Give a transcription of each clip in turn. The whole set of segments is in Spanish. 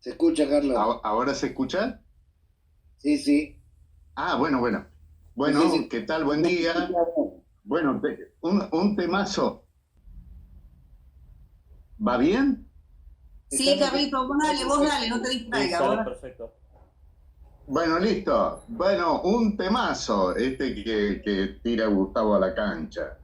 Se escucha, Carlos. ¿Ahora se escucha? Sí, sí. Ah, bueno, bueno. No sé Bueno, si... ¿qué tal? Buen día. Bueno, un temazo. ¿Va bien? Sí, Estamos Carlito, vos dale, no te Sí, distraigas sale ahora. perfecto. Bueno, listo. Bueno, un temazo este que tira Gustavo a la cancha,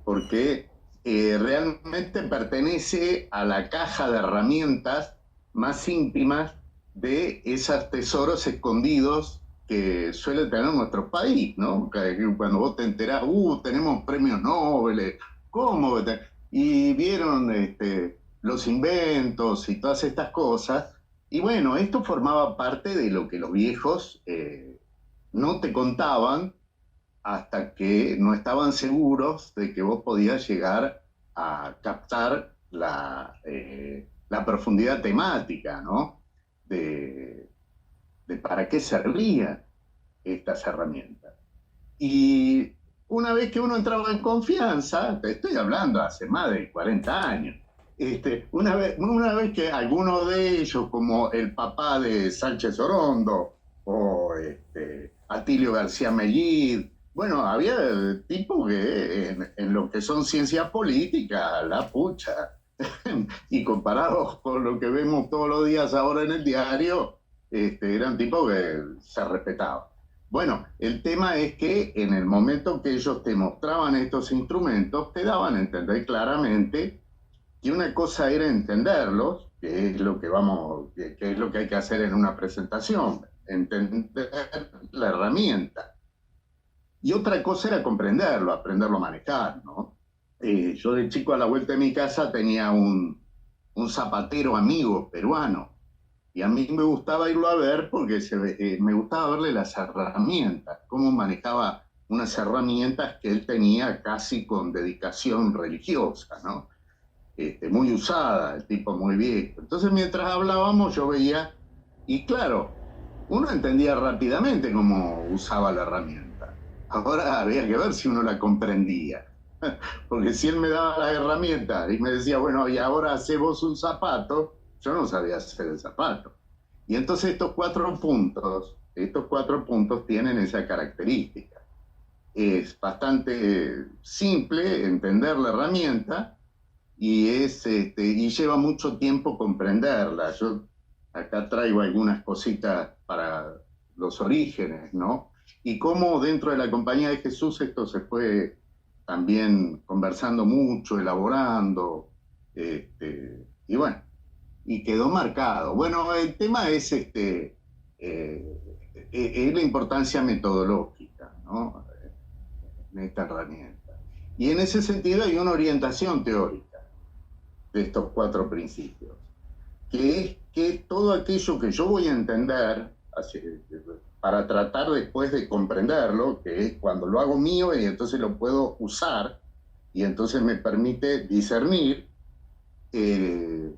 porque realmente pertenece a la caja de herramientas más íntimas de esos tesoros escondidos que suele tener nuestro país, ¿no? Que cuando vos te enterás, tenemos premios Nobel, ¿cómo? Y vieron los inventos y todas estas cosas. Y bueno, esto formaba parte de lo que los viejos no te contaban hasta que no estaban seguros de que vos podías llegar a captar la profundidad temática, ¿no? De para qué servían estas herramientas. Y una vez que uno entraba en confianza, te estoy hablando hace más de 40 años, una vez que alguno de ellos, como el papá de Sánchez Orondo o Atilio García Mellid, bueno, había tipos que en lo que son ciencias políticas, la pucha, y comparados con lo que vemos todos los días ahora en el diario, eran tipos que se respetaban. Bueno, el tema es que en el momento que ellos te mostraban estos instrumentos, te daban a entender claramente que una cosa era entenderlos, que es lo que que es lo que hay que hacer en una presentación, entender la herramienta. Y otra cosa era comprenderlo, aprenderlo a manejar, ¿no? Yo de chico a la vuelta de mi casa tenía un zapatero amigo peruano y a mí me gustaba irlo a ver porque me gustaba verle las herramientas, cómo manejaba unas herramientas que él tenía casi con dedicación religiosa, ¿no? Muy usada, el tipo muy viejo. Entonces mientras hablábamos yo veía, y claro, uno entendía rápidamente cómo usaba la herramienta. Ahora había que ver si uno la comprendía. Porque si él me daba las herramientas y me decía, bueno, y ahora hace vos un zapato, yo no sabía hacer el zapato. Y entonces estos cuatro puntos tienen esa característica. Es bastante simple entender la herramienta y lleva mucho tiempo comprenderla. Yo acá traigo algunas cositas para los orígenes, ¿no? Y cómo dentro de la Compañía de Jesús esto se fue también conversando mucho, elaborando, y bueno, y quedó marcado. Bueno, el tema es la importancia metodológica, ¿no? En esta herramienta. Y en ese sentido hay una orientación teórica de estos cuatro principios, que es que todo aquello que yo voy a entender para tratar después de comprenderlo, que es cuando lo hago mío y entonces lo puedo usar y entonces me permite discernir, eh,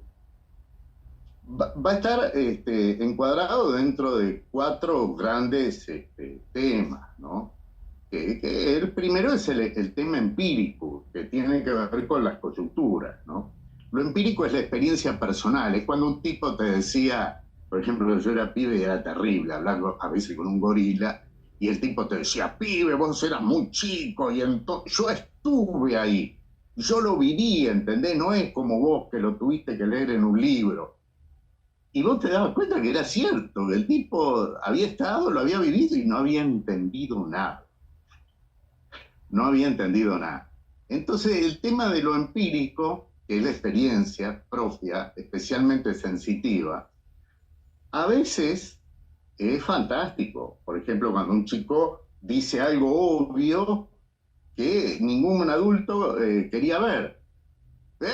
va a estar encuadrado dentro de cuatro grandes temas, ¿no? Que el primero es el tema empírico, que tiene que ver con las coyunturas, ¿no? Lo empírico es la experiencia personal, es cuando un tipo te decía, por ejemplo, yo era pibe y era terrible, hablando a veces con un gorila, y el tipo te decía, pibe, vos eras muy chico, y entonces yo estuve ahí, yo lo viví, ¿entendés? No es como vos que lo tuviste que leer en un libro. Y vos te dabas cuenta que era cierto, que el tipo había estado, lo había vivido y no había entendido nada. No había entendido nada. Entonces, el tema de lo empírico, que es la experiencia propia, especialmente sensitiva, a veces es fantástico. Por ejemplo, cuando un chico dice algo obvio que ningún adulto quería ver. ¿Eh?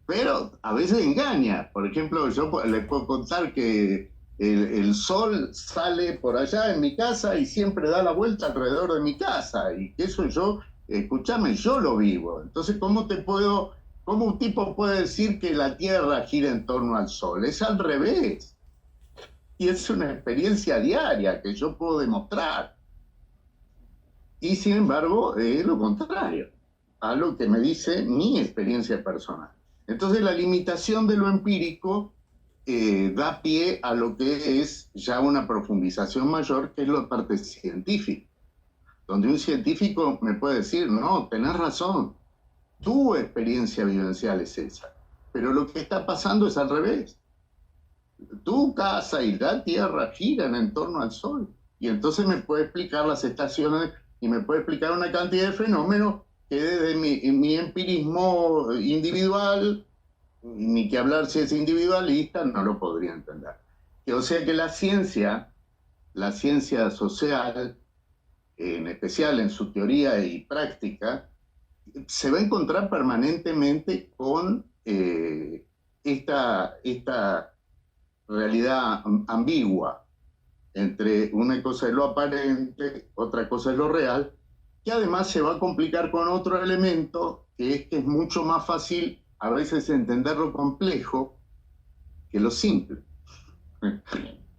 Pero a veces engaña. Por ejemplo, yo les puedo contar que el sol sale por allá en mi casa y siempre da la vuelta alrededor de mi casa. Y que eso yo, escúchame, yo lo vivo. Entonces, cómo un tipo puede decir que la Tierra gira en torno al sol? Es al revés. Y es una experiencia diaria que yo puedo demostrar. Y sin embargo, es lo contrario a lo que me dice mi experiencia personal. Entonces, la limitación de lo empírico da pie a lo que es ya una profundización mayor, que es la parte científica, donde un científico me puede decir, no, tenés razón, tu experiencia vivencial es esa, pero lo que está pasando es al revés. Tu casa y la Tierra giran en torno al Sol, y entonces me puede explicar las estaciones y me puede explicar una cantidad de fenómenos que desde mi empirismo individual, ni que hablar si es individualista, no lo podría entender. O sea que la ciencia social, en especial en su teoría y práctica, se va a encontrar permanentemente con esta realidad ambigua entre una cosa es lo aparente, otra cosa es lo real, que además se va a complicar con otro elemento, que es mucho más fácil a veces entender lo complejo que lo simple,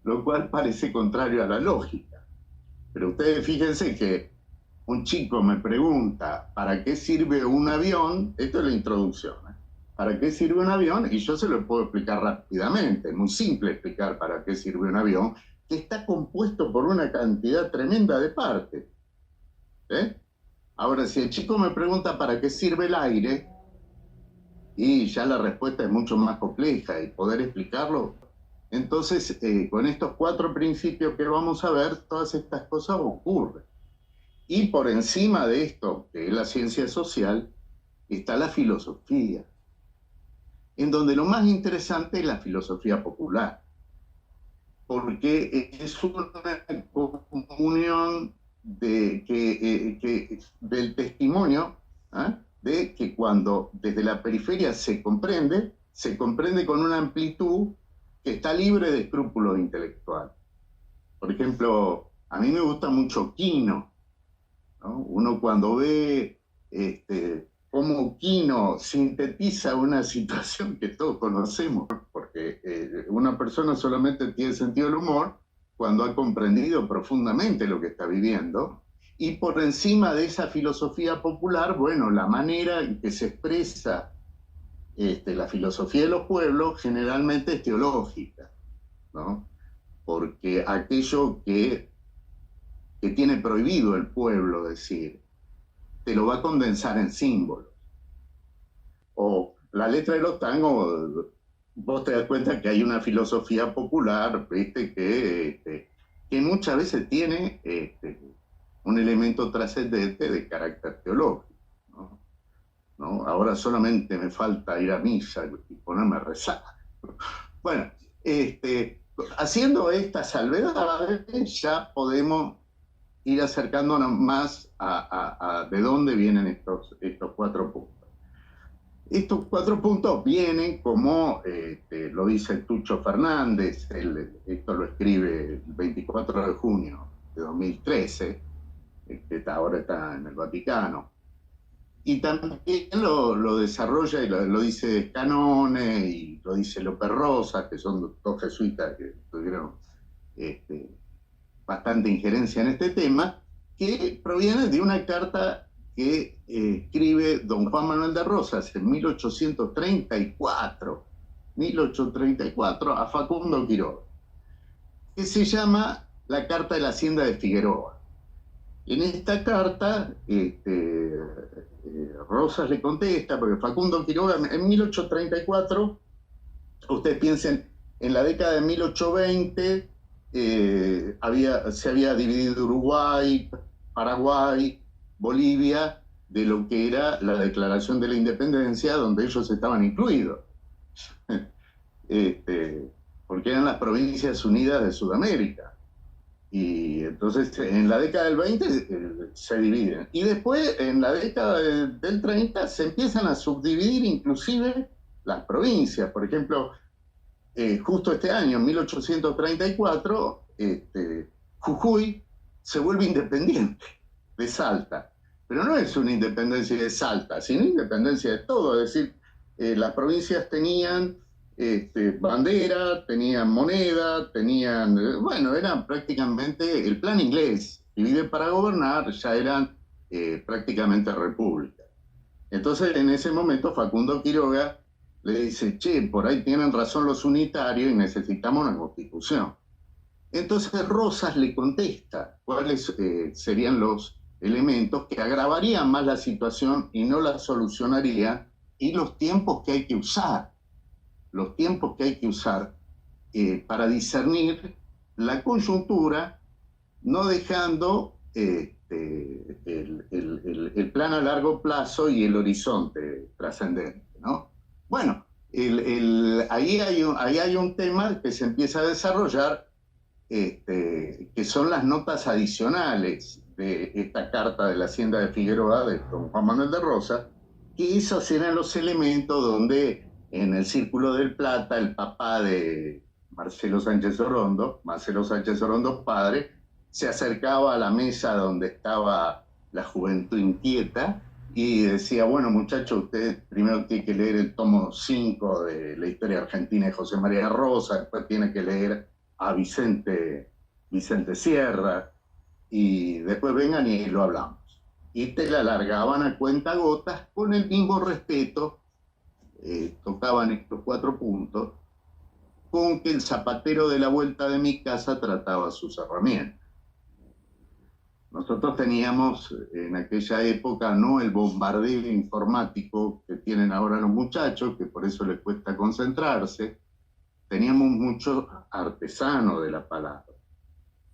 lo cual parece contrario a la lógica. Pero ustedes fíjense que un chico me pregunta, ¿para qué sirve un avión? Esto es la introducción, ¿eh? ¿Para qué sirve un avión? Y yo se lo puedo explicar rápidamente. Es muy simple explicar para qué sirve un avión, que está compuesto por una cantidad tremenda de partes. ¿Eh? Ahora, si el chico me pregunta para qué sirve el aire, y ya la respuesta es mucho más compleja, y poder explicarlo, entonces con estos 4 principios que vamos a ver, todas estas cosas ocurren. Y por encima de esto, que es la ciencia social, está la filosofía, en donde lo más interesante es la filosofía popular, porque es una comunión del testimonio, ¿eh? De que cuando desde la periferia se comprende con una amplitud que está libre de escrúpulos intelectuales. Por ejemplo, a mí me gusta mucho Quino, ¿no? Uno cuando ve cómo Quino sintetiza una situación que todos conocemos, porque una persona solamente tiene sentido del humor cuando ha comprendido profundamente lo que está viviendo, y por encima de esa filosofía popular, bueno, la manera en que se expresa la filosofía de los pueblos generalmente es teológica, ¿no? Porque aquello que tiene prohibido el pueblo decir, te lo va a condensar en símbolos. O la letra de los tangos, vos te das cuenta que hay una filosofía popular, ¿viste? Que muchas veces tiene un elemento trascendente de carácter teológico, ¿no? Ahora solamente me falta ir a misa y ponerme a rezar. Bueno, haciendo estas salvedades ya podemos ir acercándonos más a de dónde vienen estos 4 puntos. Estos 4 puntos vienen, como lo dice Tucho Fernández, esto lo escribe el 24 de junio de 2013, ahora está en el Vaticano, y también lo desarrolla y lo dice Canone y lo dice López Rosas, que son 2 jesuitas que tuvieron bastante injerencia en este tema, que proviene de una carta que escribe don Juan Manuel de Rosas en 1834 a Facundo Quiroga, que se llama la Carta de la Hacienda de Figueroa. En esta carta, Rosas le contesta, porque Facundo Quiroga, en 1834, ustedes piensen, en la década de 1820, se había dividido Uruguay, Paraguay, Bolivia, de lo que era la Declaración de la Independencia, donde ellos estaban incluidos. Porque eran las Provincias Unidas de Sudamérica. Y entonces en la década del 20 se dividen. Y después en la década del 30 se empiezan a subdividir inclusive las provincias. Por ejemplo, justo este año, en 1834, Jujuy se vuelve independiente de Salta. Pero no es una independencia de Salta, sino independencia de todo. Es decir, las provincias tenían bandera, tenían moneda, tenían, bueno, eran prácticamente el plan inglés, divide para gobernar, ya eran prácticamente repúblicas. Entonces, en ese momento, Facundo Quiroga le dice, che, por ahí tienen razón los unitarios y necesitamos una constitución. Entonces Rosas le contesta cuáles serían los elementos que agravarían más la situación y no la solucionarían, y los tiempos que hay que usar, para discernir la coyuntura, no dejando el plan a largo plazo y el horizonte trascendente, ¿no? Bueno, ahí hay un tema que se empieza a desarrollar, que son las notas adicionales de esta carta de la Hacienda de Figueroa de don Juan Manuel de Rosas, que esos eran los elementos donde en el Círculo del Plata el papá de Marcelo Sánchez Orondo padre, se acercaba a la mesa donde estaba la juventud inquieta y decía, bueno, muchachos, ustedes primero tienen que leer el tomo 5 de la historia argentina de José María Rosa, después tienen que leer a Vicente Sierra, y después vengan y lo hablamos. Y te la largaban a cuentagotas con el mismo respeto, tocaban estos 4 puntos, con que el zapatero de la vuelta de mi casa trataba sus herramientas. Nosotros teníamos en aquella época no el bombardeo informático que tienen ahora los muchachos, que por eso les cuesta concentrarse. Teníamos muchos artesanos de la palabra.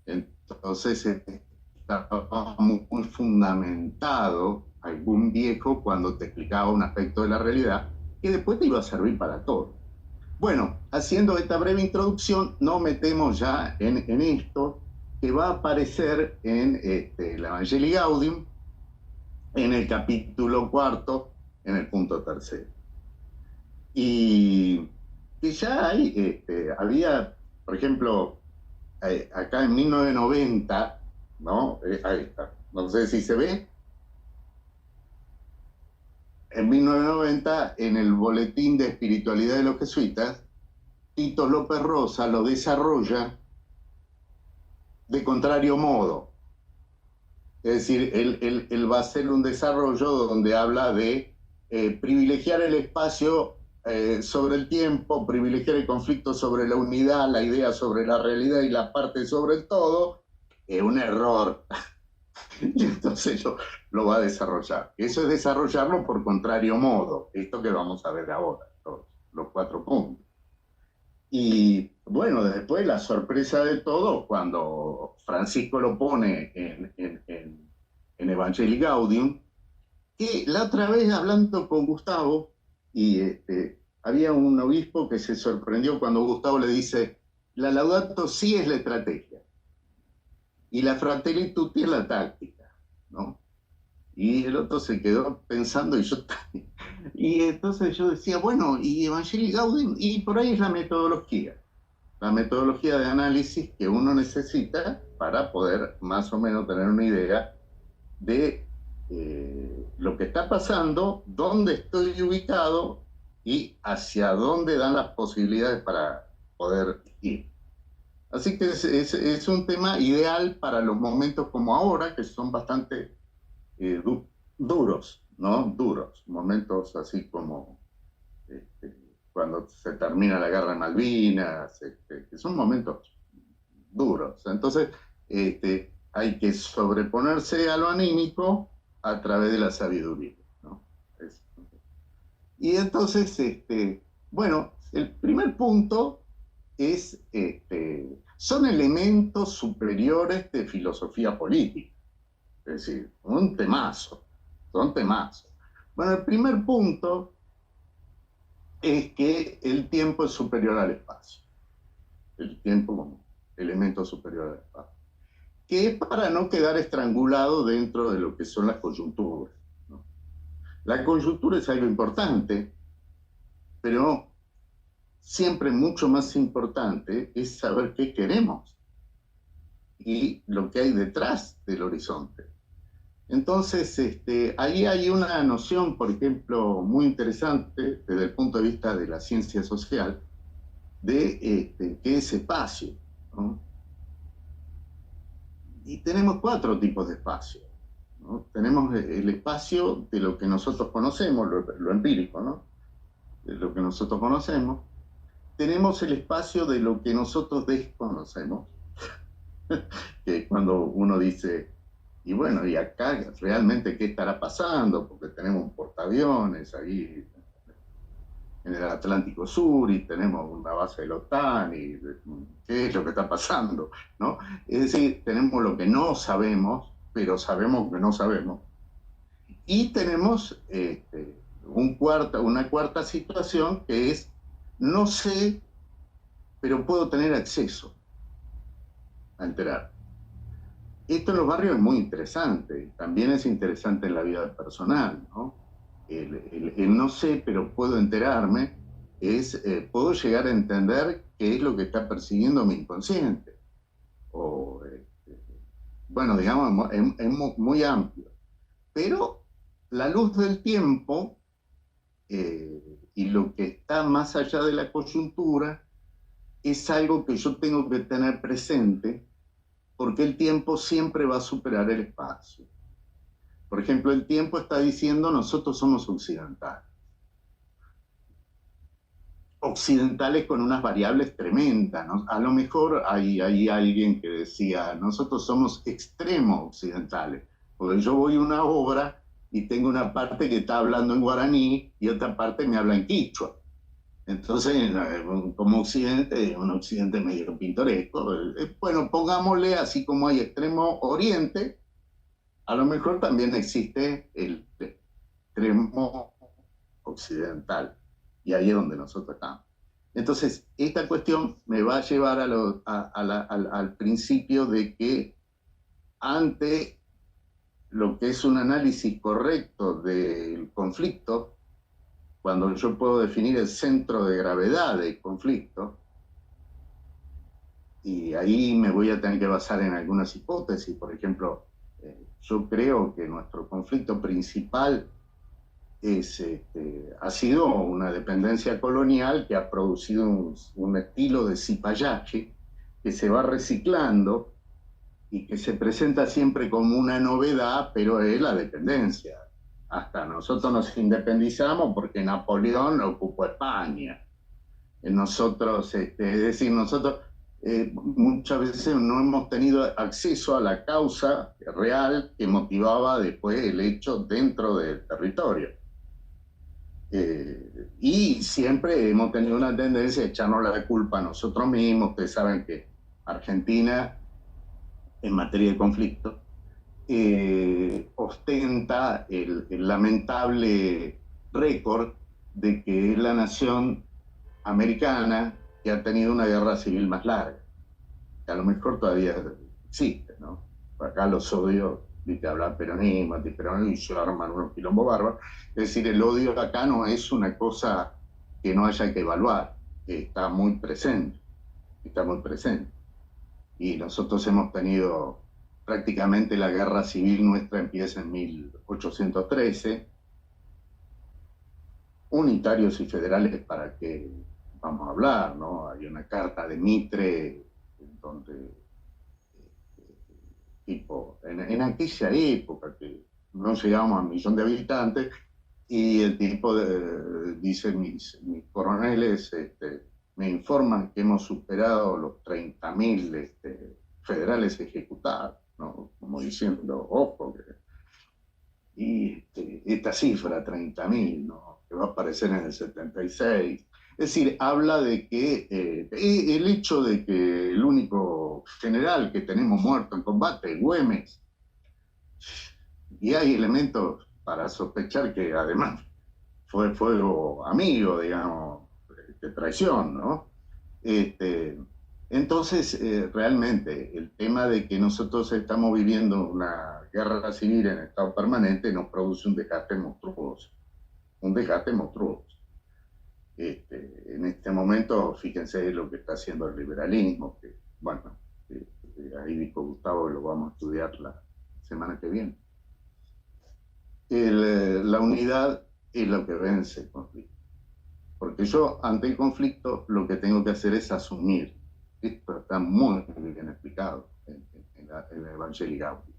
Entonces estaba muy fundamentado algún viejo cuando te explicaba un aspecto de la realidad que después te iba a servir para todo. Bueno, haciendo esta breve introducción, nos metemos ya en esto que va a aparecer en el Evangelii Gaudium, en el capítulo 4, en el punto 3. Y que ya había, por ejemplo, acá en 1990, ¿no? Ahí está, no sé si se ve. En 1990, en el Boletín de Espiritualidad de los Jesuitas, Tito López Rosa lo desarrolla de contrario modo. Es decir, él va a hacer un desarrollo donde habla de privilegiar el espacio sobre el tiempo, privilegiar el conflicto sobre la unidad, la idea sobre la realidad y la parte sobre el todo, es un error. Y entonces lo va a desarrollar. Eso es desarrollarlo por contrario modo, esto que vamos a ver ahora, los 4 puntos. Y bueno, después la sorpresa de todo, cuando Francisco lo pone en Evangelii Gaudium, que la otra vez hablando con Gustavo, y había un obispo que se sorprendió cuando Gustavo le dice, la Laudato Si es la estrategia, y la Fratelli Tutti es la táctica, ¿no? Y el otro se quedó pensando, y yo también. Y entonces yo decía, bueno, y Evangelii Gaudium, y por ahí es la metodología de análisis que uno necesita para poder más o menos tener una idea de lo que está pasando, dónde estoy ubicado y hacia dónde dan las posibilidades para poder ir. Así que es un tema ideal para los momentos como ahora, que son bastante duros, ¿no? Duros, momentos así como cuando se termina la guerra de Malvinas, que son momentos duros. Entonces, hay que sobreponerse a lo anímico a través de la sabiduría, ¿no? Y entonces, bueno, el primer punto es, son elementos superiores de filosofía política. Es decir, son temazos. Bueno, el primer punto es que el tiempo es superior al espacio. El tiempo como elemento superior al espacio. Que es para no quedar estrangulado dentro de lo que son las coyunturas, ¿no? La coyuntura es algo importante, pero siempre mucho más importante es saber qué queremos y lo que hay detrás del horizonte. Entonces, ahí hay una noción, por ejemplo, muy interesante desde el punto de vista de la ciencia social, de qué es espacio, ¿no? Y tenemos 4 tipos de espacio, ¿no? Tenemos el espacio de lo que nosotros conocemos, lo empírico, ¿no? de lo que nosotros conocemos, tenemos el espacio de lo que nosotros desconocemos, que es cuando uno dice, y bueno, y acá realmente qué estará pasando, porque tenemos un portaaviones ahí en el Atlántico Sur y tenemos una base de la OTAN y qué es lo que está pasando, ¿no? Es decir, tenemos lo que no sabemos, pero sabemos que no sabemos. Y tenemos una cuarta situación que es, no sé, pero puedo tener acceso a enterar. Esto en los barrios es muy interesante, también es interesante en la vida personal, ¿no? El no sé, pero puedo enterarme, puedo llegar a entender qué es lo que está persiguiendo mi inconsciente. O, bueno, digamos, es muy amplio. Pero la luz del tiempo y lo que está más allá de la coyuntura es algo que yo tengo que tener presente, porque el tiempo siempre va a superar el espacio. Por ejemplo, el tiempo está diciendo nosotros somos occidentales. Occidentales con unas variables tremendas, ¿no? A lo mejor hay alguien que decía, nosotros somos extremos occidentales, porque yo voy a una obra y tengo una parte que está hablando en guaraní y otra parte me habla en quichua. Entonces, como occidente, un occidente medio pintoresco, bueno, pongámosle así como hay extremo oriente, a lo mejor también existe el extremo occidental, y ahí es donde nosotros estamos. Entonces, esta cuestión me va a llevar al principio de que ante lo que es un análisis correcto del conflicto, cuando yo puedo definir el centro de gravedad del conflicto, y ahí me voy a tener que basar en algunas hipótesis. Por ejemplo, yo creo que nuestro conflicto principal ha sido una dependencia colonial que ha producido un estilo de cipayaje que se va reciclando y que se presenta siempre como una novedad, pero es la dependencia. Hasta nosotros nos independizamos porque Napoleón ocupó España. Nosotros, es decir, nosotros muchas veces no hemos tenido acceso a la causa real que motivaba después el hecho dentro del territorio. Y siempre hemos tenido una tendencia a echarnos la culpa a nosotros mismos. Ustedes saben que Argentina, en materia de conflicto, ostenta el lamentable récord de que es la nación americana que ha tenido una guerra civil más larga, que a lo mejor todavía existe, ¿no? Acá los odios, viste, hablar peronismo, antiperonismo, y se arman unos quilombos bárbaros. Es decir, el odio acá no es una cosa que no haya que evaluar, está muy presente, está muy presente. Y nosotros hemos tenido prácticamente la guerra civil nuestra empieza en 1813, unitarios y federales para que vamos a hablar, ¿no? Hay una carta de Mitre donde en aquella época que no llegábamos a 1.000.000 de habitantes, y el tipo dice, mis coroneles me informan que hemos superado los 30.000 federales ejecutados, ¿no? Como diciendo, ojo, y esta cifra, 30.000, ¿no? Que va a aparecer en el 76. Es decir, habla de que el hecho de que el único general que tenemos muerto en combate es Güemes, y hay elementos para sospechar que además fue fuego amigo, digamos, de traición, ¿no? Entonces, realmente, el tema de que nosotros estamos viviendo una guerra civil en estado permanente nos produce un desgaste monstruoso, un desgaste monstruoso. En este momento, fíjense lo que está haciendo el liberalismo, que, bueno, ahí dijo Gustavo, lo vamos a estudiar la semana que viene. La unidad es lo que vence el conflicto. Porque yo, ante el conflicto, lo que tengo que hacer es asumir. Esto está muy bien explicado en el Evangelii Gaudium.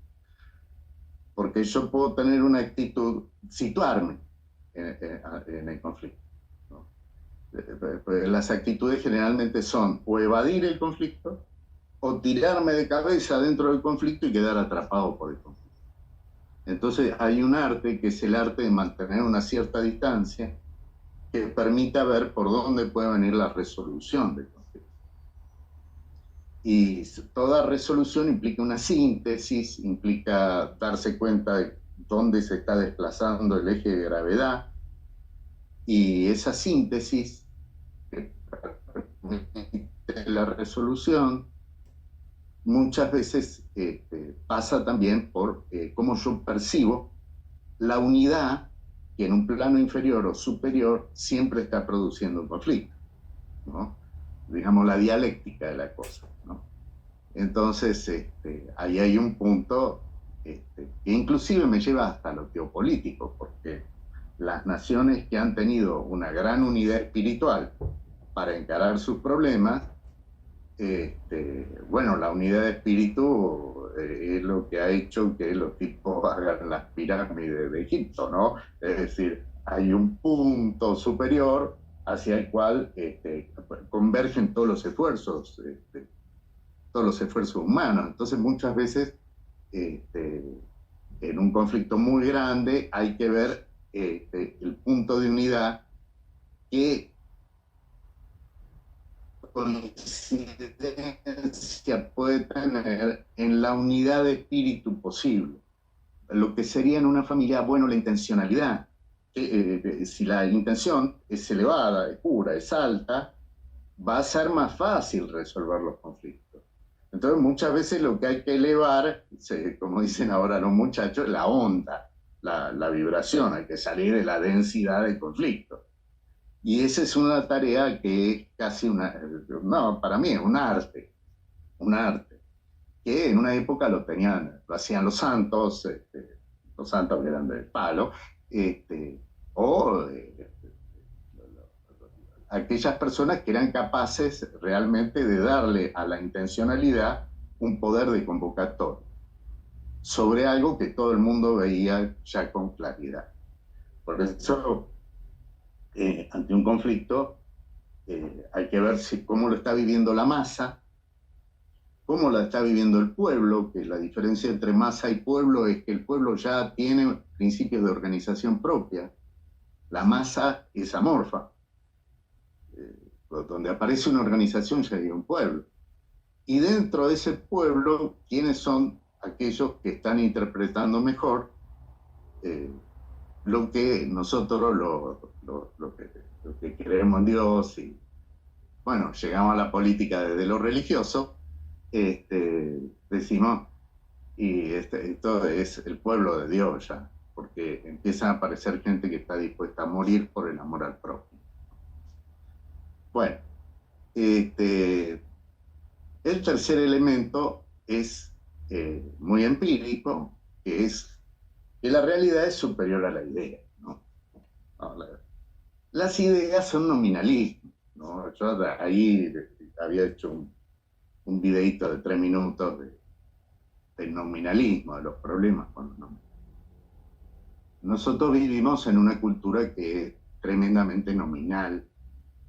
Porque yo puedo tener una actitud, situarme en el conflicto, ¿no? Las actitudes generalmente son o evadir el conflicto o tirarme de cabeza dentro del conflicto y quedar atrapado por el conflicto. Entonces hay un arte que es el arte de mantener una cierta distancia que permita ver por dónde puede venir la resolución del conflicto. Y toda resolución implica una síntesis, implica darse cuenta de dónde se está desplazando el eje de gravedad, y esa síntesis que permite la resolución muchas veces pasa también por cómo yo percibo la unidad que en un plano inferior o superior siempre está produciendo un conflicto, ¿no? Digamos, la dialéctica de la cosa, ¿no? Entonces, ahí hay un punto que inclusive me lleva hasta lo geopolítico, porque las naciones que han tenido una gran unidad espiritual para encarar sus problemas, bueno, la unidad de espíritu es lo que ha hecho que los tipos hagan las pirámides de Egipto, ¿no? Es decir, hay un punto superior hacia el cual convergen todos los esfuerzos humanos. Entonces, muchas veces, en un conflicto muy grande, hay que ver el punto de unidad que coincidencia puede tener en la unidad de espíritu posible. Lo que sería en una familia, bueno, la intencionalidad. Si la intención es elevada, es pura, es alta, va a ser más fácil resolver los conflictos. Entonces, muchas veces lo que hay que elevar, como dicen ahora los muchachos, la onda, la vibración, hay que salir de la densidad del conflicto. Y esa es una tarea que es casi para mí es un arte, que en una época lo hacían los santos que eran del palo, o aquellas personas que eran capaces realmente de darle a la intencionalidad un poder de convocatoria sobre algo que todo el mundo veía ya con claridad. Por eso, ante un conflicto, hay que ver cómo lo está viviendo la masa, cómo la está viviendo el pueblo, que la diferencia entre masa y pueblo es que el pueblo ya tiene principios de organización propia, la masa es amorfa. Donde aparece una organización ya hay un pueblo. Y dentro de ese pueblo, ¿quiénes son aquellos que están interpretando mejor lo que nosotros lo que creemos en Dios? Y bueno, llegamos a la política desde lo religioso, decimos, y esto es el pueblo de Dios ya, porque empiezan a aparecer gente que está dispuesta a morir por el amor al prójimo. Bueno, el tercer elemento es muy empírico, que es que la realidad es superior a la idea, ¿no? Las ideas son nominalismo, ¿no? Yo ahí había hecho un videíto de 3 minutos del nominalismo, de los problemas con los nominalismos. Nosotros vivimos en una cultura que es tremendamente nominal,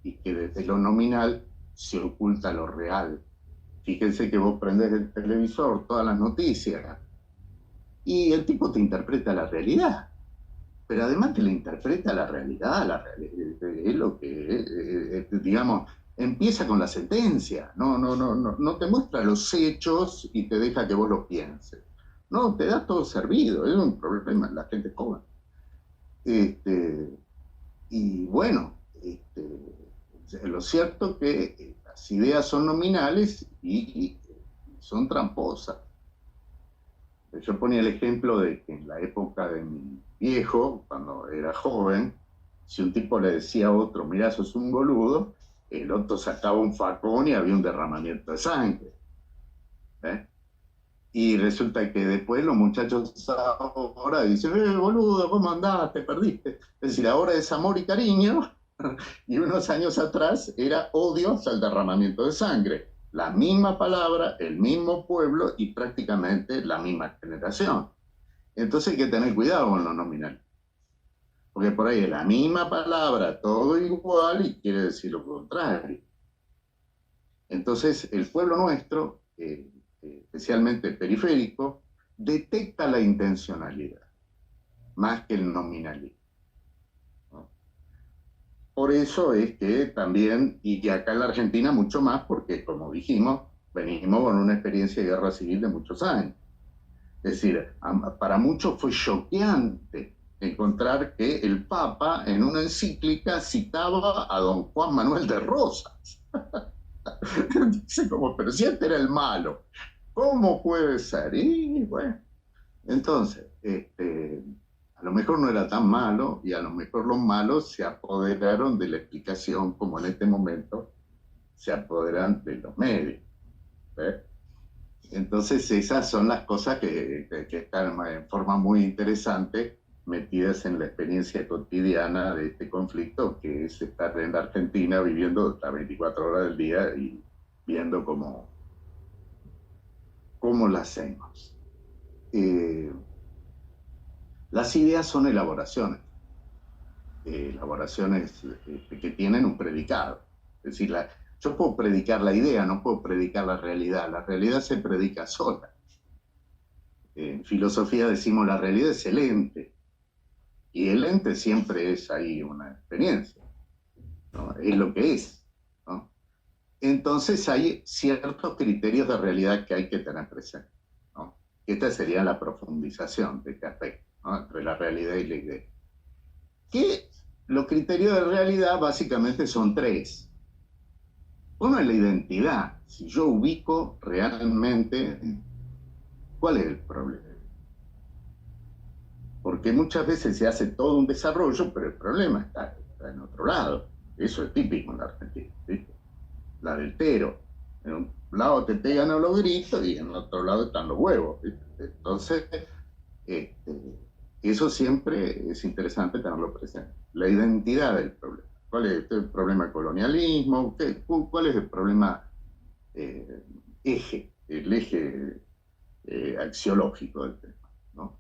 y que desde lo nominal se oculta lo real. Fíjense que vos prendés el televisor, todas las noticias, y el tipo te interpreta la realidad. Pero además te la interpreta la realidad es lo que, digamos, empieza con la sentencia. No te muestra los hechos y te deja que vos los pienses. No, te da todo servido. Es un problema en la gente joven. Y bueno, lo cierto que las ideas son nominales y son tramposas. Yo ponía el ejemplo de que en la época de mi viejo, cuando era joven, si un tipo le decía a otro, mirá, sos un boludo, el otro sacaba un facón y había un derramamiento de sangre. Y resulta que después los muchachos ahora dicen, boludo, ¿cómo andás? Te perdiste. Es decir, ahora es amor y cariño, y unos años atrás era odio hasta el derramamiento de sangre. La misma palabra, el mismo pueblo y prácticamente la misma generación. Entonces hay que tener cuidado con lo nominal. Porque por ahí es la misma palabra, todo igual, y quiere decir lo contrario. Entonces, el pueblo nuestro, especialmente periférico, detecta la intencionalidad, más que el nominalismo, ¿no? Por eso es que también, y acá en la Argentina mucho más, porque como dijimos, venimos con una experiencia de guerra civil de muchos años. Es decir, para muchos fue choqueante encontrar que el Papa en una encíclica citaba a don Juan Manuel de Rosas. Dice como, pero si este era el malo, ¿cómo puede ser? Y bueno, entonces, a lo mejor no era tan malo, y a lo mejor los malos se apoderaron de la explicación, como en este momento se apoderan de los medios. ¿Ves? Entonces esas son las cosas que están en forma muy interesante metidas en la experiencia cotidiana de este conflicto, que es estar en la Argentina viviendo las 24 horas del día y viendo cómo lo hacemos. Las ideas son elaboraciones que tienen un predicado. Es decir, yo puedo predicar la idea, no puedo predicar la realidad. La realidad se predica sola. En filosofía decimos la realidad es el ente, y el ente siempre es ahí una experiencia, ¿no? Es lo que es, ¿no? Entonces hay ciertos criterios de realidad que hay que tener presentes, ¿no? Esta sería la profundización de este aspecto, ¿no? Entre la realidad y la idea. Que los criterios de realidad básicamente son tres. Uno es la identidad. Si yo ubico realmente, ¿cuál es el problema? Porque muchas veces se hace todo un desarrollo, pero el problema está en otro lado. Eso es típico en la Argentina, ¿viste? La del pero. En un lado te pegan a los gritos y en el otro lado están los huevos, ¿viste? Entonces, eso siempre es interesante tenerlo presente. La identidad del problema. ¿Cuál es el problema del colonialismo? ¿Cuál es el problema eje, el eje axiológico del tema, ¿no?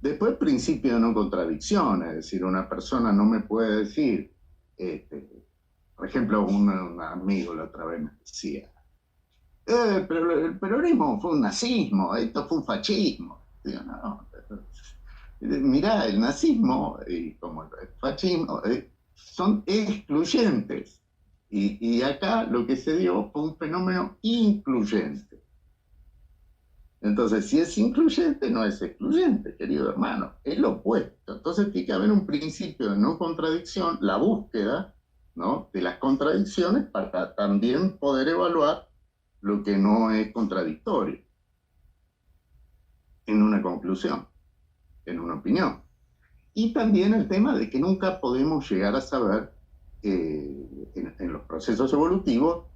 Después, principio de no contradicción, es decir, una persona no me puede decir, por ejemplo, un amigo la otra vez me decía, pero el peronismo fue un nazismo, esto fue un fascismo. Digo, no, mirá, el nazismo y como el fascismo son excluyentes. Y acá lo que se dio fue un fenómeno incluyente. Entonces, si es incluyente, no es excluyente, querido hermano, es lo opuesto. Entonces tiene que haber un principio de no contradicción, la búsqueda, ¿no?, de las contradicciones para también poder evaluar lo que no es contradictorio en una conclusión, en una opinión. Y también el tema de que nunca podemos llegar a saber en los procesos evolutivos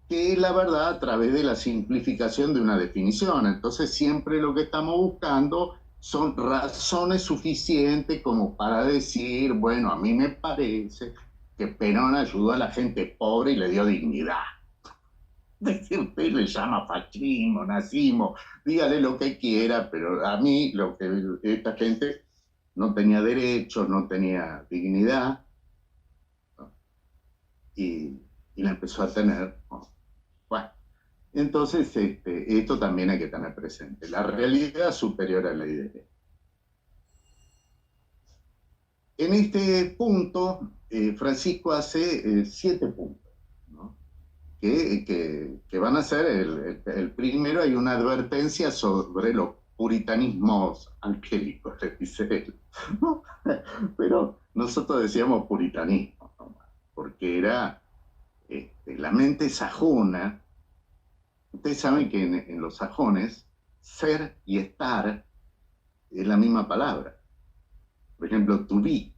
que es la verdad a través de la simplificación de una definición. Entonces siempre lo que estamos buscando son razones suficientes como para decir, bueno, a mí me parece que Perón ayudó a la gente pobre y le dio dignidad. Decir, usted le llama fascismo, nazismo, dígale lo que quiera, pero a mí lo que esta gente no tenía derechos, no tenía dignidad, ¿no? Y la empezó a tener, ¿no? Bueno, entonces esto también hay que tener presente. La realidad superior a la idea. En este punto, Francisco hace 7 puntos, ¿no?, que van a ser el primero. Hay una advertencia sobre los puritanismos angélicos, le dice él, ¿no? Pero nosotros decíamos puritanismo, ¿no?, porque era la mente sajona. Ustedes saben que en los sajones, ser y estar es la misma palabra. Por ejemplo, to be,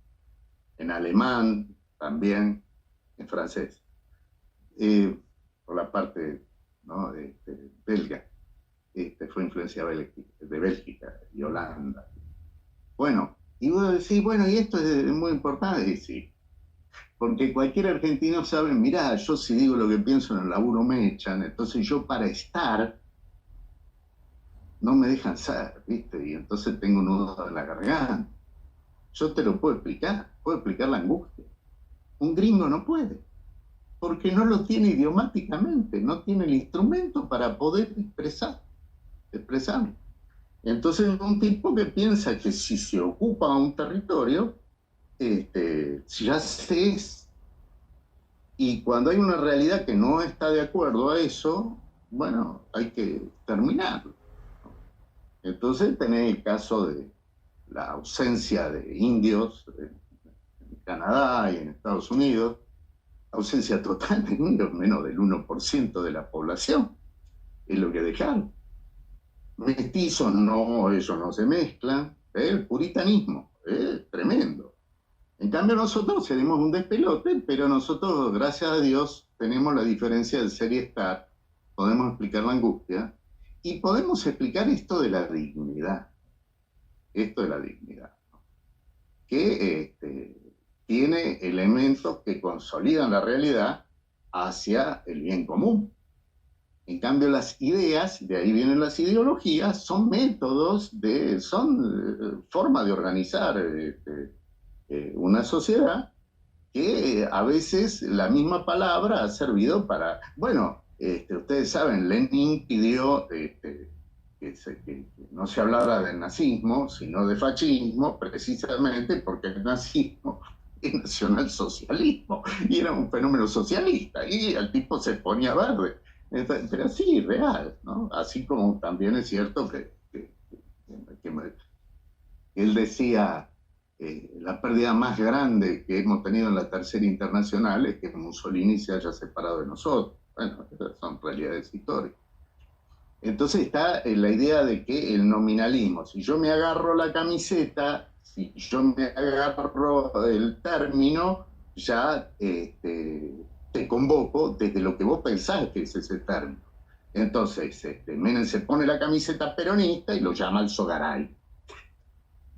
en alemán, también en francés. Por la parte, ¿no?, belga, fue influencia de Bélgica y Holanda. Bueno, y vos decís, bueno, y esto es muy importante, y sí, porque cualquier argentino sabe, mirá, yo si digo lo que pienso en el laburo me echan, entonces yo para estar no me dejan ser, ¿viste? Y entonces tengo un nudo en la garganta. Yo te lo puedo explicar la angustia. Un gringo no puede, porque no lo tiene idiomáticamente, no tiene el instrumento para poder expresarlo. Entonces un tipo que piensa que si se ocupa un territorio, ya se es. Y cuando hay una realidad que no está de acuerdo a eso, bueno, hay que terminarlo. Entonces tenés el caso de la ausencia de indios en Canadá y en Estados Unidos, ausencia total de indios, menos del 1% de la población, es lo que dejaron. Mestizos no, ellos no se mezclan, el puritanismo, es tremendo. En cambio nosotros tenemos un despelote, pero nosotros, gracias a Dios, tenemos la diferencia del ser y estar, podemos explicar la angustia, y podemos explicar esto de la dignidad, ¿no? Que tiene elementos que consolidan la realidad hacia el bien común. En cambio, las ideas, de ahí vienen las ideologías, son métodos, son formas de organizar una sociedad que a veces la misma palabra ha servido para... Bueno, ustedes saben, Lenin pidió que no se hablara del nazismo, sino de fascismo, precisamente porque el nazismo es nacionalsocialismo y era un fenómeno socialista, y el tipo se ponía verde. Pero sí, real, ¿no? Así como también es cierto que él decía, la pérdida más grande que hemos tenido en la Tercera Internacional es que Mussolini se haya separado de nosotros. Bueno, esas son realidades históricas. Entonces está la idea de que el nominalismo, si yo me agarro la camiseta, si yo me agarro el término, ya te convoco desde lo que vos pensás que es ese término. Entonces, Menem se pone la camiseta peronista y lo llama el Sogaray,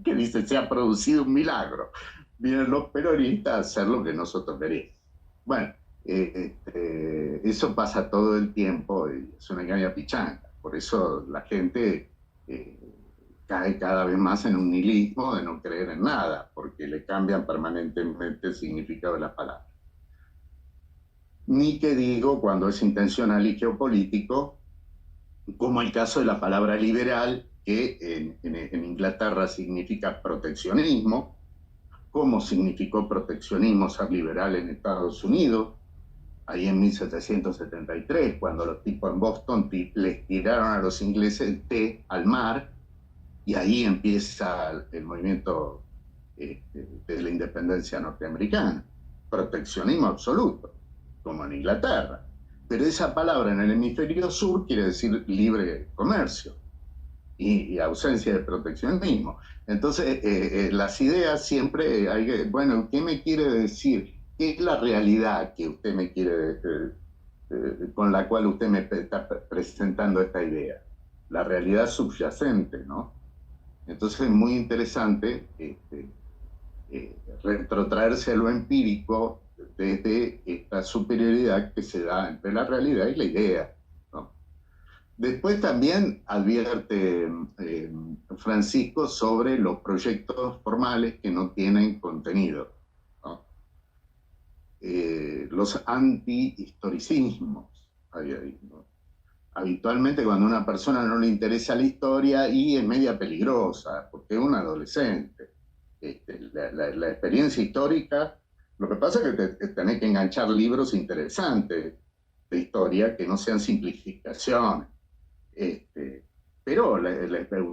que dice, se ha producido un milagro. Vienen los peronistas a hacer lo que nosotros queremos. Bueno, eso pasa todo el tiempo y es una caña pichanga. Por eso la gente cae cada vez más en un nihilismo de no creer en nada, porque le cambian permanentemente el significado de las palabras. Ni que digo cuando es intencional y geopolítico, como el caso de la palabra liberal, que en Inglaterra significa proteccionismo, como significó proteccionismo ser liberal en Estados Unidos, ahí en 1773, cuando los tipos en Boston les tiraron a los ingleses té al mar, y ahí empieza el movimiento de la independencia norteamericana. Proteccionismo absoluto, como en Inglaterra. Pero esa palabra en el hemisferio sur quiere decir libre comercio y ausencia de proteccionismo. Entonces, las ideas siempre hay que, bueno, ¿qué me quiere decir? ¿Qué es la realidad que usted me quiere, con la cual usted me está presentando esta idea? La realidad subyacente, ¿no? Entonces es muy interesante retrotraerse a lo empírico desde esta superioridad que se da entre la realidad y la idea, ¿no? Después también advierte Francisco sobre los proyectos formales que no tienen contenido, ¿no? Los anti-historicismos, ¿no? Habitualmente cuando a una persona no le interesa la historia y es media peligrosa, porque es un adolescente. La experiencia histórica, lo que pasa es que tenés que enganchar libros interesantes de historia que no sean simplificaciones. Pero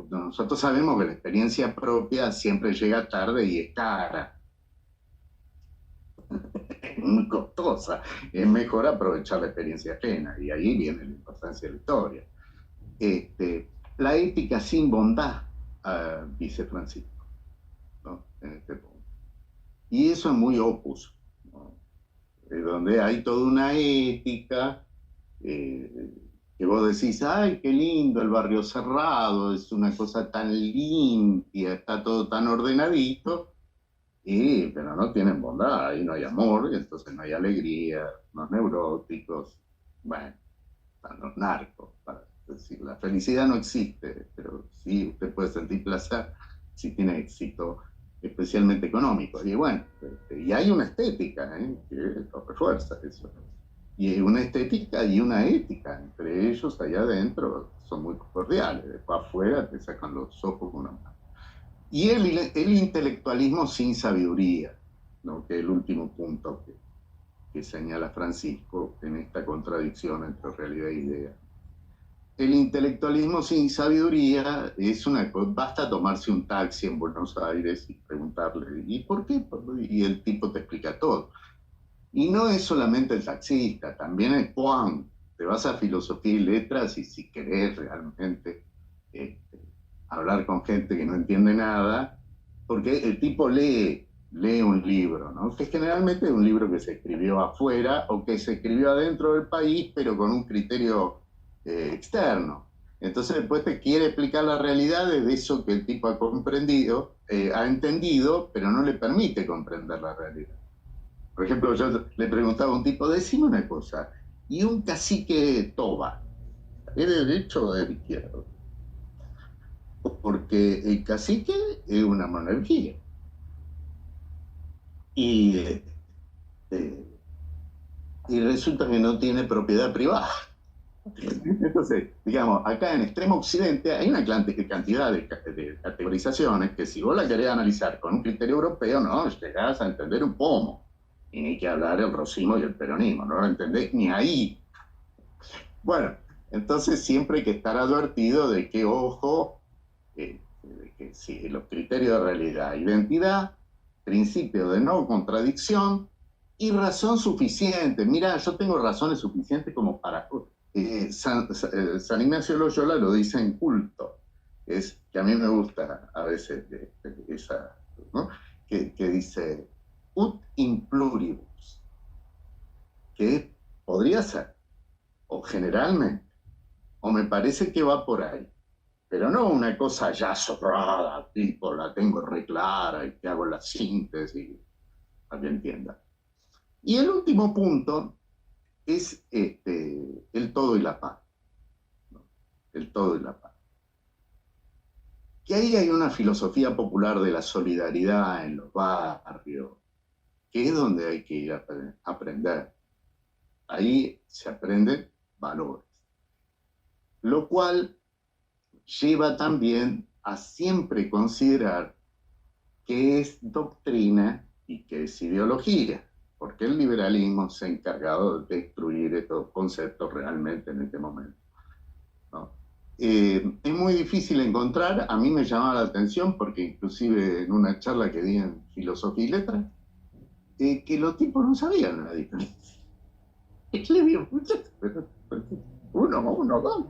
nosotros sabemos que la experiencia propia siempre llega tarde y es cara. Es muy costosa. Es mejor aprovechar la experiencia ajena, y ahí viene la importancia de la historia. La ética sin bondad, dice Francisco, ¿no? En este punto. Y eso es muy opus, ¿no? Donde hay toda una ética que vos decís, ay, qué lindo el barrio cerrado, es una cosa tan limpia, está todo tan ordenadito, pero no tienen bondad, ahí no hay amor, y entonces no hay alegría, los neuróticos, bueno, están los narcos, para decir, la felicidad no existe, pero sí, usted puede sentir placer si tiene éxito especialmente económicos. Y bueno, y hay una estética, que lo refuerza eso. Y una estética y una ética entre ellos allá adentro son muy cordiales. Después afuera te sacan los ojos con una mano. Y el intelectualismo sin sabiduría, ¿no? Que es el último punto que señala Francisco en esta contradicción entre realidad e idea. El intelectualismo sin sabiduría es una cosa, basta tomarse un taxi en Buenos Aires y preguntarle, ¿y por qué? Y el tipo te explica todo. Y no es solamente el taxista, también es Juan. Te vas a filosofía y letras y si querés realmente hablar con gente que no entiende nada, porque el tipo lee un libro, ¿no? Que generalmente es un libro que se escribió afuera o que se escribió adentro del país, pero con un criterio externo. Entonces después te quiere explicar la realidad de eso que el tipo ha comprendido, ha entendido, pero no le permite comprender la realidad. Por ejemplo, yo le preguntaba a un tipo, decime una cosa, ¿y un cacique toba? ¿Es de derecho o de izquierda? Porque el cacique es una monarquía. Y, y resulta que no tiene propiedad privada. Entonces, digamos, acá en extremo occidente hay una cantidad de categorizaciones que si vos la querés analizar con un criterio europeo, no llegás a entender un pomo. Y ni que hablar el rosismo y el peronismo, no lo entendés ni ahí. Bueno, entonces siempre hay que estar advertido de que, ojo, de que si los criterios de realidad, identidad, principio de no contradicción y razón suficiente. Mira, yo tengo razones suficientes como para... San Ignacio Loyola lo dice en Culto, es que a mí me gusta a veces esa, ¿no? que dice ut in pluribus, que podría ser, o generalmente, o me parece que va por ahí, pero no una cosa ya sobrada, tipo la tengo re clara y que hago la síntesis, para que entienda. Y el último punto es el todo y la paz, ¿no? El todo y la paz. Que ahí hay una filosofía popular de la solidaridad en los barrios, que es donde hay que ir a aprender. Ahí se aprenden valores. Lo cual lleva también a siempre considerar qué es doctrina y qué es ideología, porque el liberalismo se ha encargado de destruir estos conceptos realmente en este momento, ¿no? Es muy difícil encontrar, a mí me llamaba la atención, porque inclusive en una charla que di en Filosofía y Letras, que los tipos no sabían la diferencia. Le digo, uno, dos.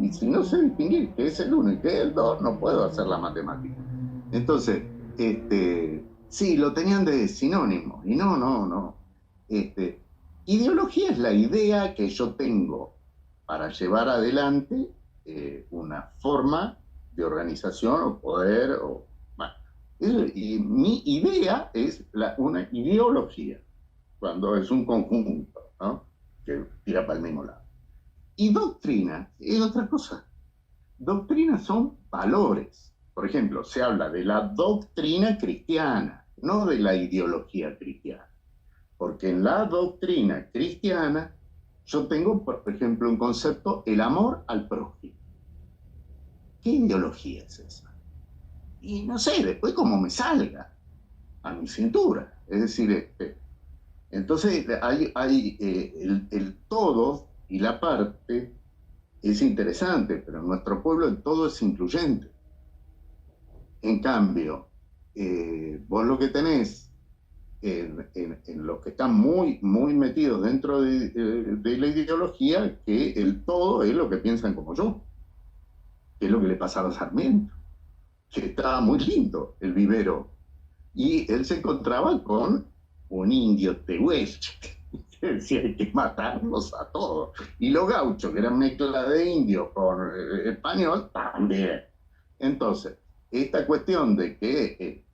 Y si no sé distinguir qué es el uno y qué es el dos, no puedo hacer la matemática. Entonces, sí, lo tenían de sinónimo. Y no. Ideología es la idea que yo tengo para llevar adelante una forma de organización o poder. Y mi idea es una ideología, cuando es un conjunto, ¿no? Que tira para el mismo lado. Y doctrina es otra cosa. Doctrina son valores. Por ejemplo, se habla de la doctrina cristiana, no de la ideología cristiana. Porque en la doctrina cristiana yo tengo, por ejemplo, un concepto, el amor al prójimo. ¿Qué ideología es esa? Y no sé, después como me salga a mi cintura. Es decir, entonces hay el todo y la parte es interesante, pero en nuestro pueblo el todo es incluyente. En cambio, vos lo que tenés en los que están muy metidos dentro de la ideología, que el todo es lo que piensan como yo, que es lo que le pasaba a Sarmiento, que estaba muy lindo el vivero, y él se encontraba con un indio tehuelche que decía hay que matarlos a todos, y los gauchos, que eran mezcla de indio con español, también. Entonces, esta cuestión de que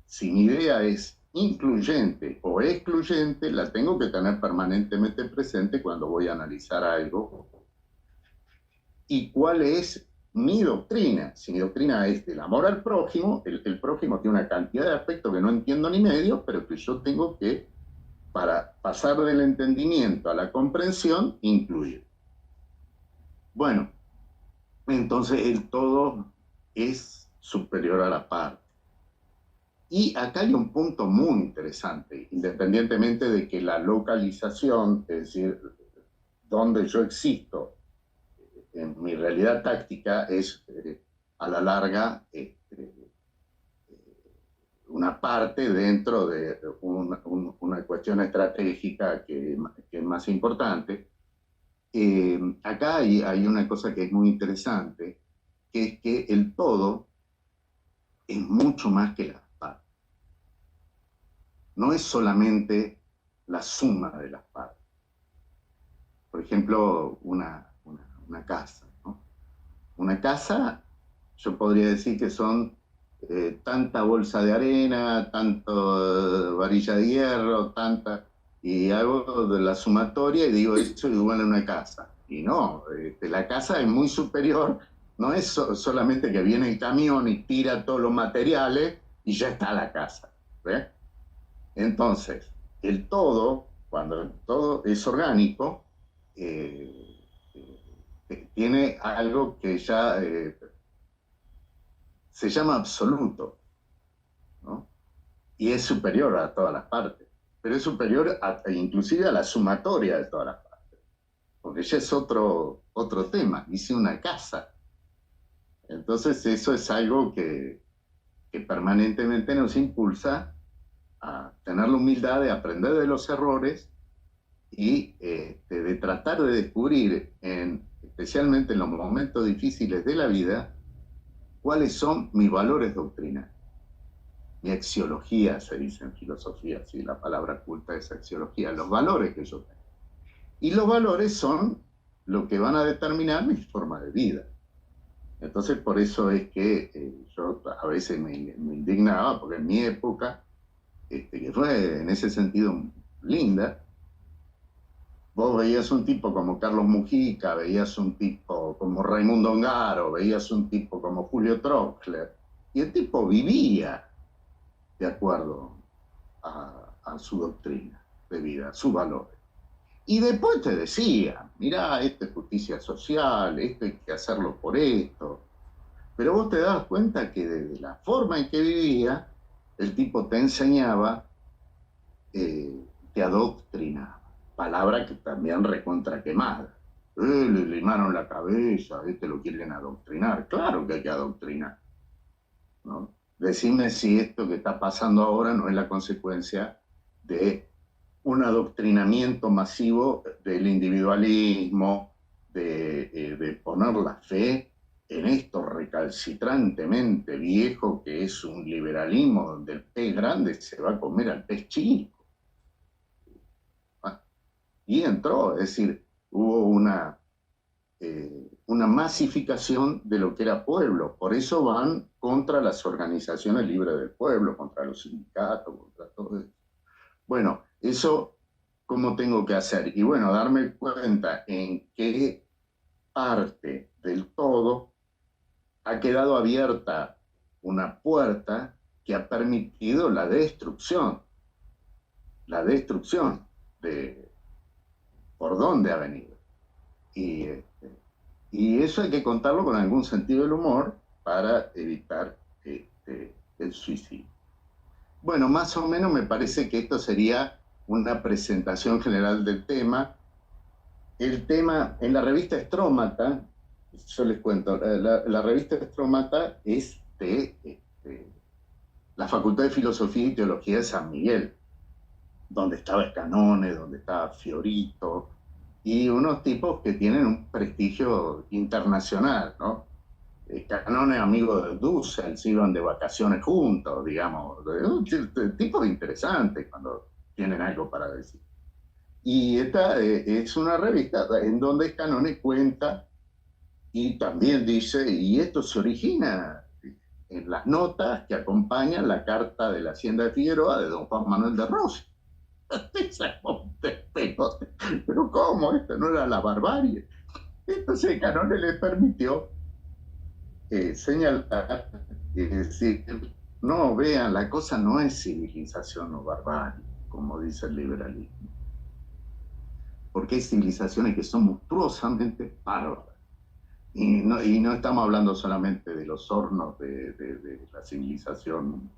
si mi idea es incluyente o excluyente, la tengo que tener permanentemente presente cuando voy a analizar algo. ¿Y cuál es mi doctrina. Si mi doctrina es del amor al prójimo, el prójimo tiene una cantidad de aspectos que no entiendo ni medio, pero que yo tengo que, para pasar del entendimiento a la comprensión, incluir. Bueno, entonces el todo es superior a la parte. Y acá hay un punto muy interesante, independientemente de que la localización, es decir, donde yo existo, en mi realidad táctica es a la larga una parte dentro de una cuestión estratégica que es más importante. Acá hay una cosa que es muy interesante, que es que el todo es mucho más que las partes. No es solamente la suma de las partes. Por ejemplo, una casa, ¿no? Una casa, yo podría decir que son tanta bolsa de arena, tanto varilla de hierro, y hago de la sumatoria y digo, eso es igual a una casa. Y no, la casa es muy superior, no es solamente que viene el camión y tira todos los materiales y ya está la casa. ¿Ves? Entonces, el todo, cuando el todo es orgánico, tiene algo que ya se llama absoluto, ¿no? Y es superior a todas las partes, pero es superior inclusive a la sumatoria de todas las partes, porque ya es otro tema, dice una casa. Entonces eso es algo que permanentemente nos impulsa a tener la humildad de aprender de los errores y de tratar de descubrir, especialmente en los momentos difíciles de la vida, cuáles son mis valores doctrinales. Mi axiología, se dice en filosofía, sí, la palabra culta es axiología, los valores que yo tengo. Y los valores son lo que van a determinar mi forma de vida. Entonces, por eso es que yo a veces me indignaba, porque en mi época, que fue en ese sentido linda, vos veías un tipo como Carlos Mujica, veías un tipo como Raimundo Ongaro, veías un tipo como Julio Troxler, y el tipo vivía de acuerdo a su doctrina de vida, a sus valores. Y después te decía, mirá, esto es justicia social, esto hay que hacerlo por esto. Pero vos te dabas cuenta que desde la forma en que vivía, el tipo te enseñaba, te adoctrinaba. Palabra que también recontra quemada. Le limaron la cabeza, lo quieren adoctrinar. Claro que hay que adoctrinar, ¿no? Decime si esto que está pasando ahora no es la consecuencia de un adoctrinamiento masivo del individualismo, de poner la fe en esto recalcitrantemente viejo que es un liberalismo donde el pez grande se va a comer al pez chico. Y entró, es decir, hubo una masificación de lo que era pueblo. Por eso van contra las organizaciones libres del pueblo, contra los sindicatos, contra todo eso. Bueno, eso, ¿cómo tengo que hacer? Y bueno, darme cuenta en qué parte del todo ha quedado abierta una puerta que ha permitido la destrucción de por dónde ha venido. Y eso hay que contarlo con algún sentido del humor para evitar el suicidio. Bueno, más o menos me parece que esto sería una presentación general del tema. El tema, en la revista Strómata, yo les cuento, la revista Strómata es de la Facultad de Filosofía y Teología de San Miguel, donde estaba Escanone, donde estaba Fiorito, y unos tipos que tienen un prestigio internacional, ¿no? Escanone es amigo de Dussel, se iban de vacaciones juntos, digamos, tipos interesantes cuando tienen algo para decir. Y esta es una revista en donde Escanone cuenta y también dice, y esto se origina en las notas que acompañan la carta de la Hacienda de Figueroa de don Juan Manuel de Rossi. Pero ¿cómo? Esto no era la barbarie. Entonces Escanone le permitió señalar, es decir, no, vean, la cosa no es civilización o barbarie, como dice el liberalismo, porque hay civilizaciones que son monstruosamente bárbaras. Y no estamos hablando solamente de los hornos de la civilización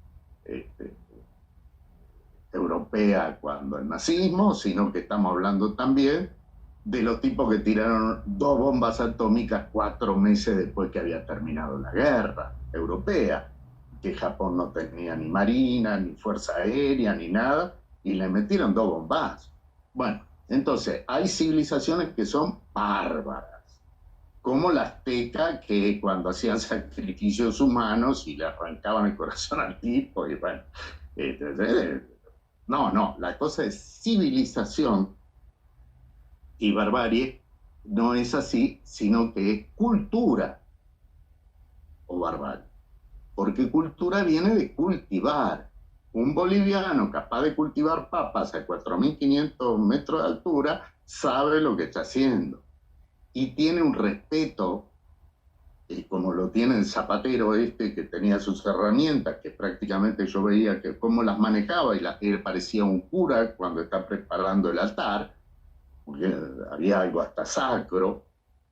europea cuando el nazismo, sino que estamos hablando también de los tipos que tiraron 2 bombas atómicas 4 meses después que había terminado la guerra europea, que Japón no tenía ni marina, ni fuerza aérea, ni nada, y le metieron 2 bombas. Bueno, entonces hay civilizaciones que son bárbaras, como la azteca, que cuando hacían sacrificios humanos y le arrancaban el corazón al tipo, y bueno, no, la cosa es civilización y barbarie, no es así, sino que es cultura o barbarie. Porque cultura viene de cultivar. Un boliviano capaz de cultivar papas a 4.500 metros de altura sabe lo que está haciendo. Y tiene un respeto, como lo tiene el zapatero que tenía sus herramientas, que prácticamente yo veía que cómo las manejaba y él parecía un cura cuando está preparando el altar, porque había algo hasta sacro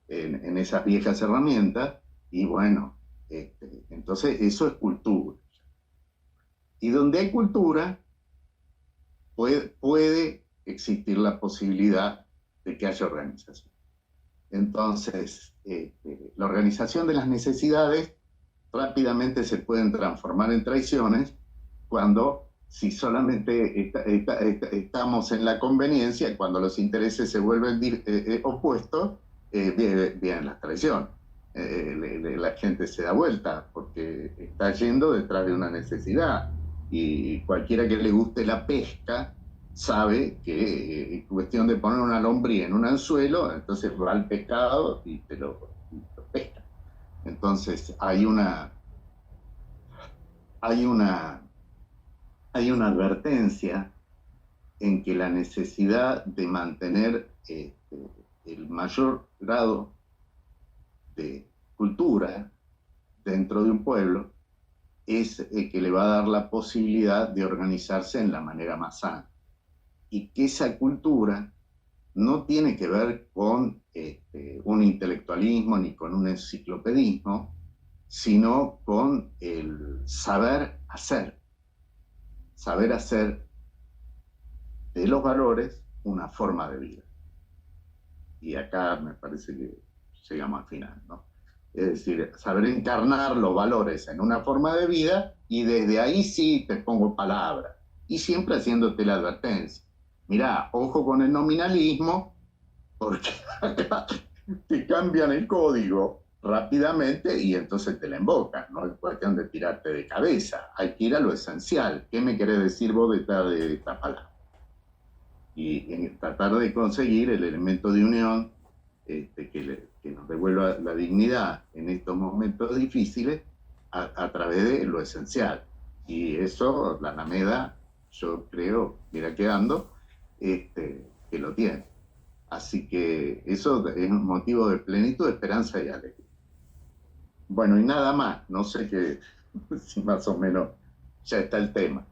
en esas viejas herramientas, y bueno, entonces eso es cultura. Y donde hay cultura, puede existir la posibilidad de que haya organización. Entonces, la organización de las necesidades rápidamente se pueden transformar en traiciones cuando, si solamente estamos en la conveniencia, cuando los intereses se vuelven opuestos, vienen las traiciones. La gente se da vuelta porque está yendo detrás de una necesidad, y cualquiera que le guste la pesca sabe que es cuestión de poner una lombriz en un anzuelo, entonces va al pescado y te lo pesca. Entonces hay una advertencia en que la necesidad de mantener el mayor grado de cultura dentro de un pueblo es que le va a dar la posibilidad de organizarse en la manera más sana. Y que esa cultura no tiene que ver con un intelectualismo ni con un enciclopedismo, sino con el saber hacer de los valores una forma de vida. Y acá me parece que llegamos al final, ¿no? Es decir, saber encarnar los valores en una forma de vida, y desde ahí sí te pongo palabras, y siempre haciéndote la advertencia. Mirá, ojo con el nominalismo, porque acá te cambian el código rápidamente y entonces te la embocan, no es cuestión de tirarte de cabeza, hay que ir a lo esencial. ¿Qué me querés decir vos detrás de esta palabra? Y en tratar de conseguir el elemento de unión que nos devuelva la dignidad en estos momentos difíciles a través de lo esencial. Y eso la Alameda, yo creo, irá quedando que lo tiene. Así que eso es un motivo de plenitud, de esperanza y alegría. Bueno, y nada más, no sé si más o menos ya está el tema.